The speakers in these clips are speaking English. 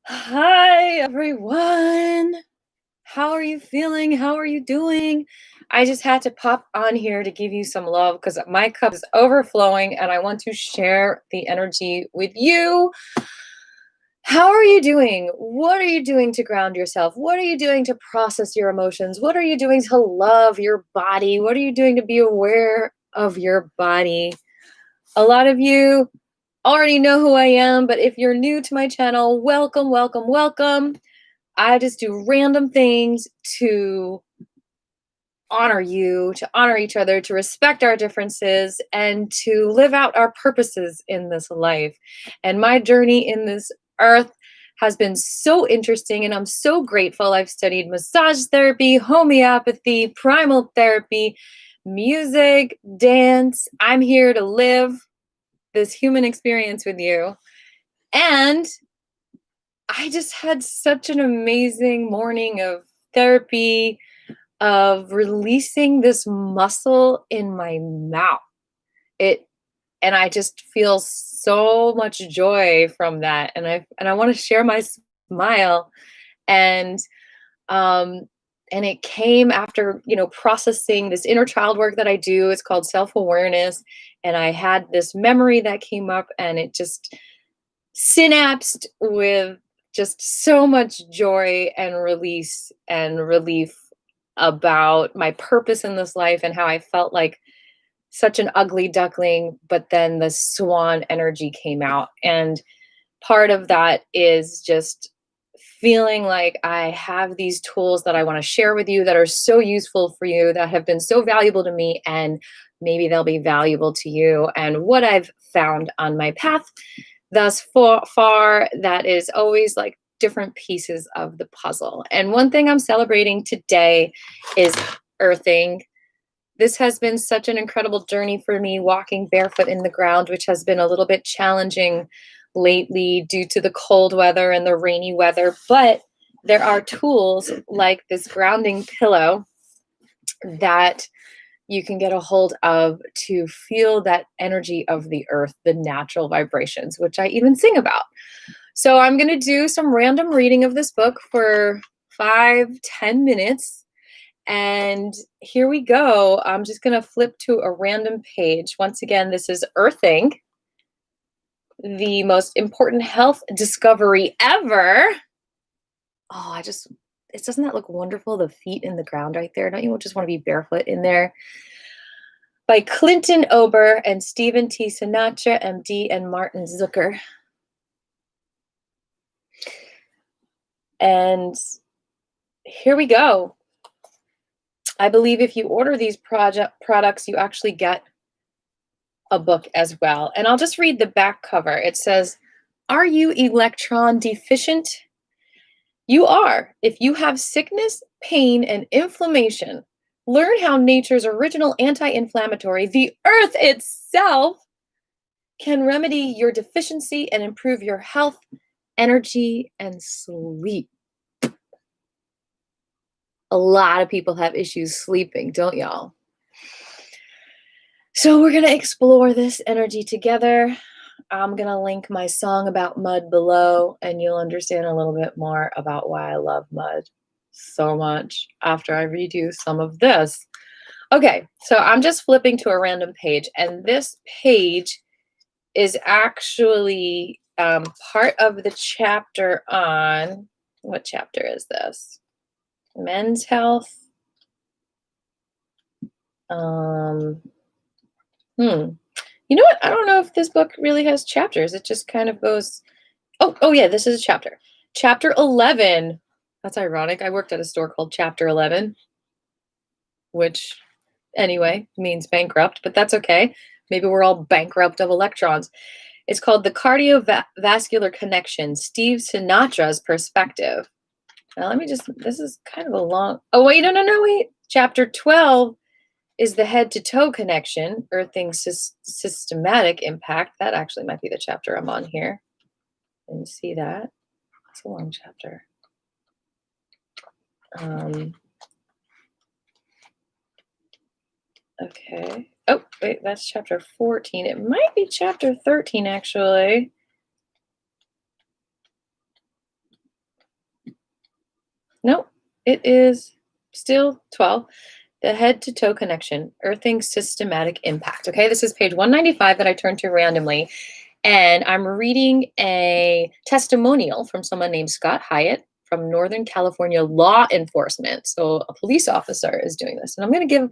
Hi, everyone. How are you feeling? How are you doing? I just had to pop on here to give you some love because my cup is overflowing and I want to share the energy with you. How are you doing? What are you doing to ground yourself? What are you doing to process your emotions? What are you doing to love your body? What are you doing to be aware of your body? A lot of you already know who I am, but if you're new to my channel, welcome, welcome, welcome. I just do random things to honor you, to honor each other, to respect our differences, and to live out our purposes in this life. And my journey in this earth has been so interesting, and I'm so grateful. I've studied massage therapy, homeopathy, primal therapy, music, dance. I'm here to live this human experience with you. And I just had such an amazing morning of therapy, of releasing this muscle in my mouth. It and I just feel so much joy from that. And I want to share my smile. And um and it came after, processing this inner child work that I do. It's called self-awareness. And I had this memory that came up and it just synapsed with just so much joy and release and relief about my purpose in this life and how I felt like such an ugly duckling, but then the swan energy came out. And part of that is just feeling like I have these tools that I want to share with you that are so useful for you, that have been so valuable to me, and maybe they'll be valuable to you. And what I've found on my path thus far, that is always like different pieces of the puzzle. And one thing I'm celebrating today is earthing. This has been such an incredible journey for me, walking barefoot in the ground, which has been a little bit challenging lately due to the cold weather and the rainy weather. But there are tools like this grounding pillow that you can get a hold of to feel that energy of the earth, the natural vibrations, which I even sing about. So I'm going to do some random reading of this book for 5-10 minutes. And here we go. I'm just going to flip to a random page. Once again, this is Earthing, the most important health discovery ever. Oh, doesn't that look wonderful? The feet in the ground right there. Don't you just want to be barefoot in there? By Clinton Ober and Stephen T. Sinatra, MD, and Martin Zucker. And here we go. I believe if you order these products, you actually get a book as well. And I'll just read the back cover. It says, "Are you electron deficient? You are. If you have sickness, pain, and inflammation, learn how nature's original anti-inflammatory, the earth itself, can remedy your deficiency and improve your health, energy, and sleep." A lot of people have issues sleeping, don't y'all? So we're going to explore this energy together. I'm going to link my song about mud below, and you'll understand a little bit more about why I love mud so much after I read you some of this. Okay, so I'm just flipping to a random page, and this page is actually part of the chapter on, what chapter is this? Men's health. You know what? I don't know if this book really has chapters. It just kind of goes, oh yeah, this is a chapter. Chapter 11. That's ironic. I worked at a store called Chapter 11, which anyway means bankrupt, but that's okay. Maybe we're all bankrupt of electrons. It's called The Cardiovascular Connection, Steve Sinatra's Perspective. Now this is kind of a long, oh wait, no, wait. Chapter 12 is the head to toe connection, earthing systematic impact. That actually might be the chapter I'm on here. And you see that? It's a long chapter. Okay. Oh, wait, that's chapter 14. It might be chapter 13, actually. No, it is still 12. The head-to-toe connection, earthing systematic impact. Okay, this is page 195 that I turned to randomly. And I'm reading a testimonial from someone named Scott Hyatt from Northern California law enforcement. So a police officer is doing this. And I'm going to give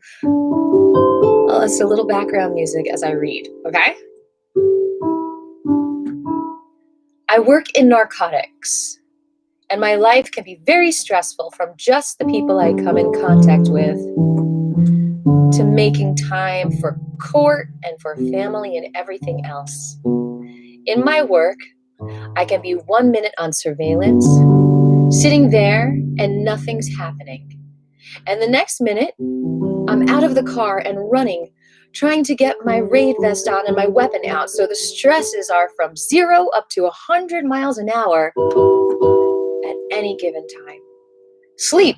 us a little background music as I read, okay? I work in narcotics, and my life can be very stressful, from just the people I come in contact with to making time for court and for family and everything else. In my work, I can be 1 minute on surveillance, sitting there and nothing's happening. And the next minute, I'm out of the car and running, trying to get my raid vest on and my weapon out. So the stresses are from 0 up to 100 miles an hour at any given time. Sleep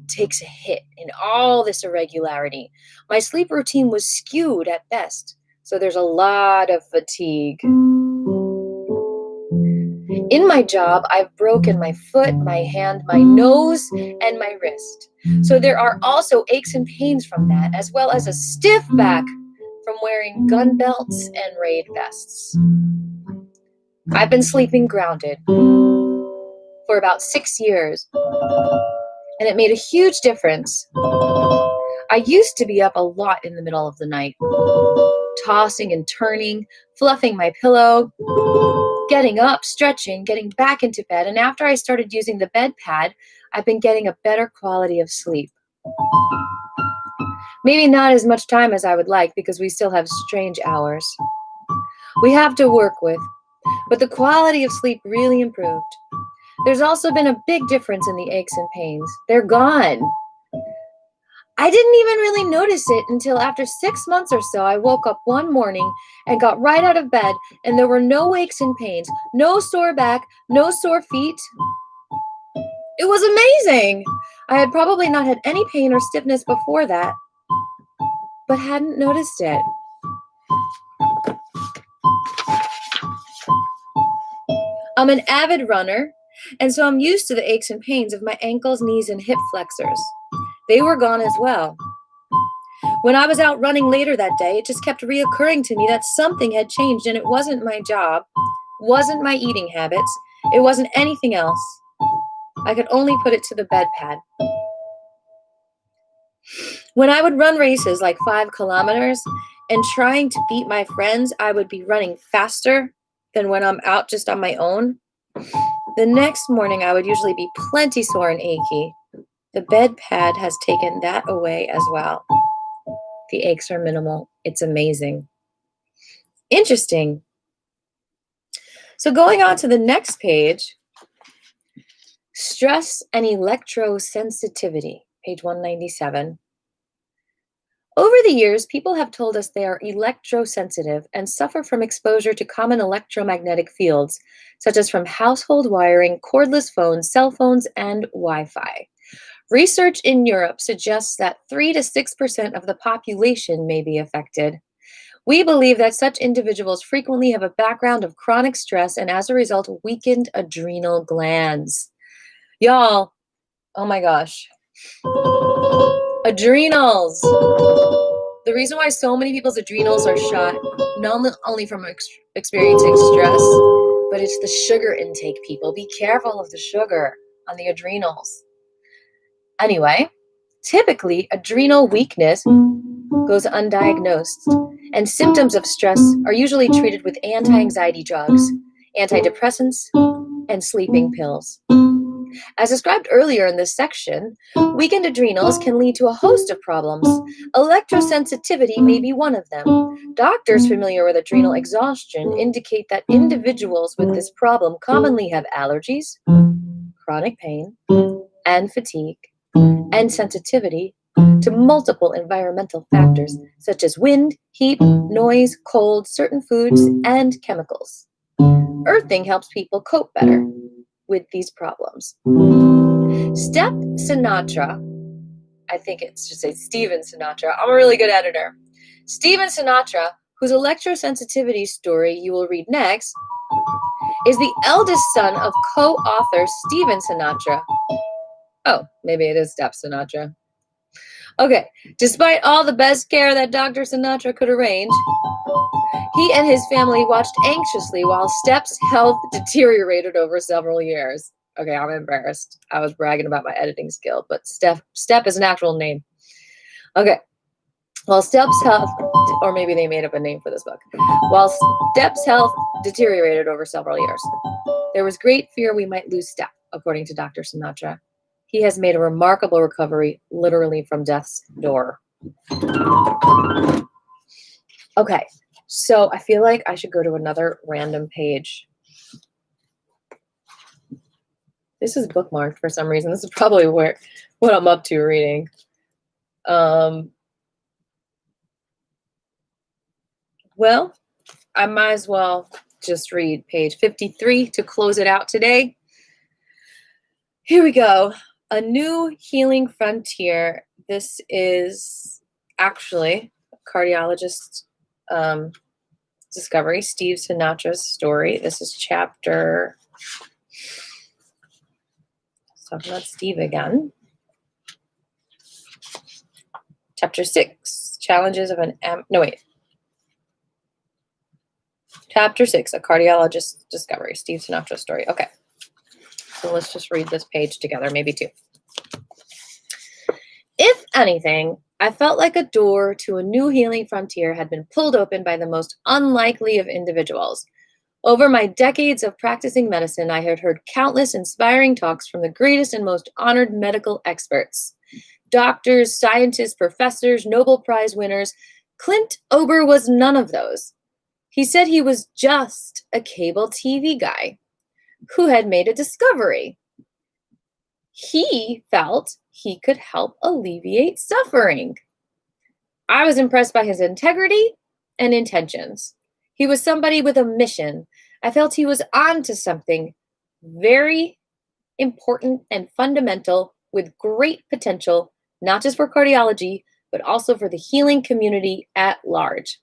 takes a hit in all this irregularity. My sleep routine was skewed at best, so there's a lot of fatigue. In my job, I've broken my foot, my hand, my nose, and my wrist. So there are also aches and pains from that, as well as a stiff back from wearing gun belts and raid vests. I've been sleeping grounded for about 6 years, and it made a huge difference. I used to be up a lot in the middle of the night, tossing and turning, fluffing my pillow, getting up, stretching, getting back into bed. And after I started using the bed pad, I've been getting a better quality of sleep. Maybe not as much time as I would like, because we still have strange hours we have to work with, but the quality of sleep really improved. There's also been a big difference in the aches and pains. They're gone. I didn't even really notice it until after 6 months or so. I woke up one morning and got right out of bed, and there were no aches and pains, no sore back, no sore feet. It was amazing. I had probably not had any pain or stiffness before that, but hadn't noticed it. I'm an avid runner, and so I'm used to the aches and pains of my ankles, knees, and hip flexors. They were gone as well. When I was out running later that day, it just kept reoccurring to me that something had changed, and it wasn't my job, wasn't my eating habits, it wasn't anything else. I could only put it to the bed pad. When I would run races like 5 kilometers and trying to beat my friends, I would be running faster than when I'm out just on my own. The next morning, I would usually be plenty sore and achy. The bed pad has taken that away as well. The aches are minimal. It's amazing. Interesting. So going on to the next page, stress and electrosensitivity, page 197. Over the years, people have told us they are electrosensitive and suffer from exposure to common electromagnetic fields, such as from household wiring, cordless phones, cell phones, and Wi-Fi. Research in Europe suggests that 3 to 6% of the population may be affected. We believe that such individuals frequently have a background of chronic stress and, as a result, weakened adrenal glands. Y'all, oh my gosh. Adrenals. The reason why so many people's adrenals are shot, not only from experiencing stress, but it's the sugar intake, people. Be careful of the sugar on the adrenals. Anyway, typically, adrenal weakness goes undiagnosed, and symptoms of stress are usually treated with anti-anxiety drugs, antidepressants, and sleeping pills. As described earlier in this section, weakened adrenals can lead to a host of problems. Electrosensitivity may be one of them. Doctors familiar with adrenal exhaustion indicate that individuals with this problem commonly have allergies, chronic pain, and fatigue, and sensitivity to multiple environmental factors such as wind, heat, noise, cold, certain foods, and chemicals. Earthing helps people cope better with these problems. Step Sinatra, I think it should say Steven Sinatra. I'm a really good editor. Steven Sinatra, whose electrosensitivity story you will read next, is the eldest son of co-author Steven Sinatra. Oh, maybe it is Steph Sinatra. Okay, despite all the best care that Dr. Sinatra could arrange, he and his family watched anxiously while Step's health deteriorated over several years. Okay, I'm embarrassed. I was bragging about my editing skill, but Step is an actual name. Okay. While Step's health, or maybe they made up a name for this book, while Step's health deteriorated over several years, there was great fear we might lose Step, according to Dr. Sinatra. He has made a remarkable recovery, literally from death's door. Okay, so I feel like I should go to another random page. This is bookmarked for some reason. This is probably what I'm up to reading. Well, I might as well just read page 53 to close it out today. Here we go. A New Healing Frontier. This is actually a cardiologist discovery, Steve Sinatra's story. This is chapter... Talking about Steve again. Chapter 6, Challenges of an... Chapter 6, A Cardiologist Discovery, Steve Sinatra's story. Okay. So let's just read this page together, maybe two. If anything, I felt like a door to a new healing frontier had been pulled open by the most unlikely of individuals. Over my decades of practicing medicine, I had heard countless inspiring talks from the greatest and most honored medical experts. Doctors, scientists, professors, Nobel Prize winners. Clinton Ober was none of those. He said he was just a cable TV guy who had made a discovery. He felt he could help alleviate suffering. I was impressed by his integrity and intentions. He was somebody with a mission. I felt he was on to something very important and fundamental with great potential, not just for cardiology, but also for the healing community at large.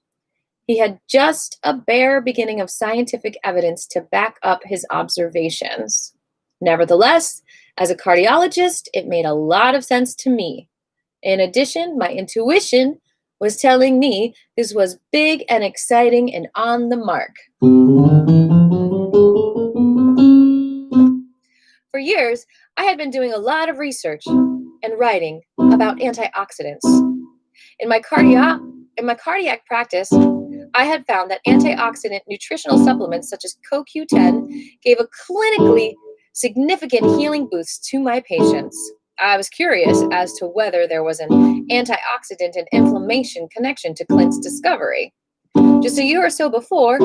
He had just a bare beginning of scientific evidence to back up his observations. Nevertheless, as a cardiologist, it made a lot of sense to me. In addition, my intuition was telling me this was big and exciting and on the mark. For years, I had been doing a lot of research and writing about antioxidants. In my cardiac practice, I had found that antioxidant nutritional supplements such as CoQ10 gave a clinically significant healing boost to my patients. I was curious as to whether there was an antioxidant and inflammation connection to Clint's discovery. Just a year or so before,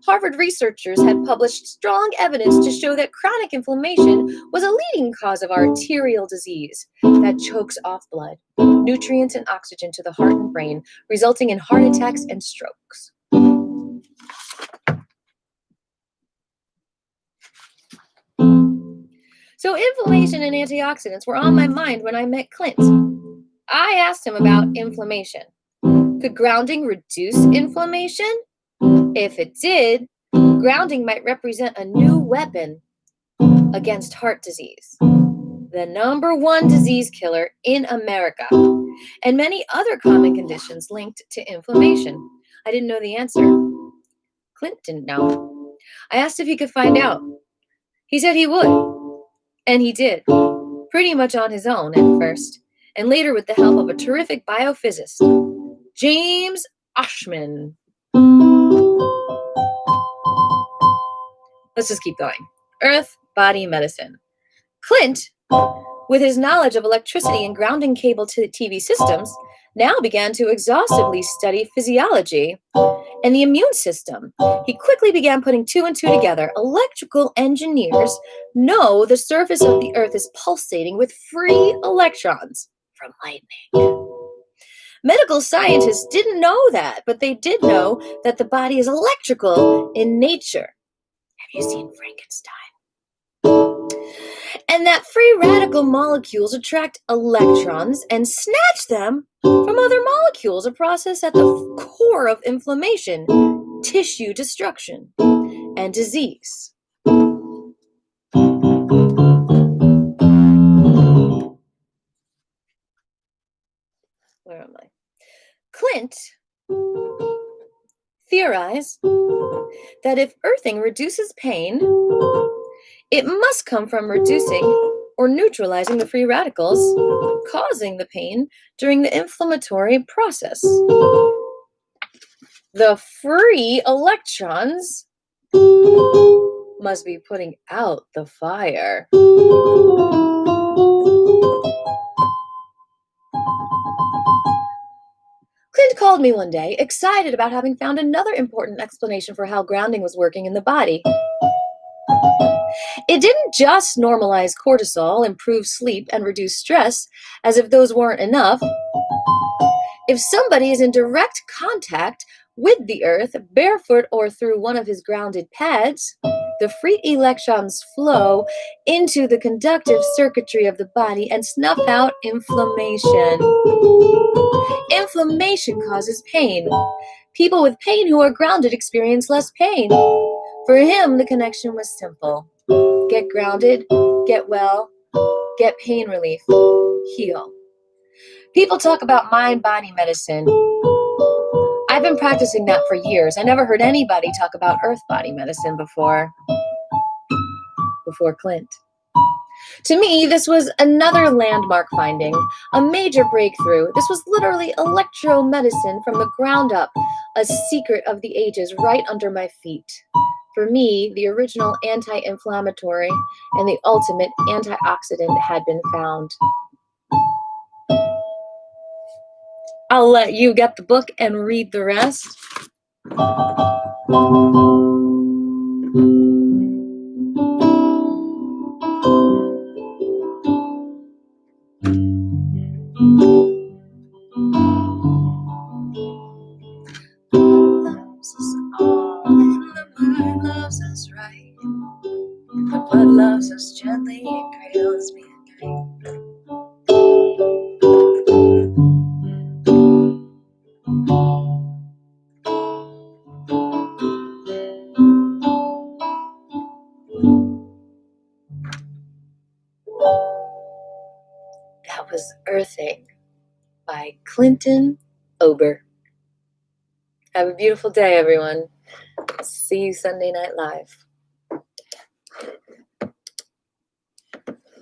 Harvard researchers had published strong evidence to show that chronic inflammation was a leading cause of arterial disease that chokes off blood, nutrients, and oxygen to the heart and brain, resulting in heart attacks and strokes. So inflammation and antioxidants were on my mind when I met Clint. I asked him about inflammation. Could grounding reduce inflammation? If it did, grounding might represent a new weapon against heart disease, the #1 disease killer in America, and many other common conditions linked to inflammation. I didn't know the answer. Clint didn't know. I asked if he could find out. He said he would. And he did, pretty much on his own at first, and later with the help of a terrific biophysicist, James Oshman. Let's just keep going. Earth, body, medicine. Clint, with his knowledge of electricity and grounding cable to TV systems, now began to exhaustively study physiology and the immune system. He quickly began putting two and two together. Electrical engineers know the surface of the Earth is pulsating with free electrons from lightning. Medical scientists didn't know that, but they did know that the body is electrical in nature. Have you seen Frankenstein? And that free radical molecules attract electrons and snatch them from other molecules, a process at the core of inflammation, tissue destruction. and disease. Where am I? Clint theorized that if earthing reduces pain, it must come from reducing or neutralizing the free radicals causing the pain during the inflammatory process. The free electrons must be putting out the fire. Clint called me one day, excited about having found another important explanation for how grounding was working in the body. It didn't just normalize cortisol, improve sleep, and reduce stress, as if those weren't enough. If somebody is in direct contact with the earth, barefoot or through one of his grounded pads, the free electrons flow into the conductive circuitry of the body and snuff out inflammation. Inflammation causes pain. People with pain who are grounded experience less pain. For him, the connection was simple. Get grounded, get well, get pain relief, heal. People talk about mind-body medicine. I've been practicing that for years. I never heard anybody talk about earth-body medicine before Clint. To me, this was another landmark finding, a major breakthrough. This was literally electromedicine from the ground up, a secret of the ages right under my feet. For me, the original anti-inflammatory and the ultimate antioxidant had been found. I'll let you get the book and read the rest. Loves us all, and the mind loves us right. The blood loves us gently and cradles me at night. That was Earthing by Clinton Ober. Have a beautiful day, everyone. See you Sunday Night Live.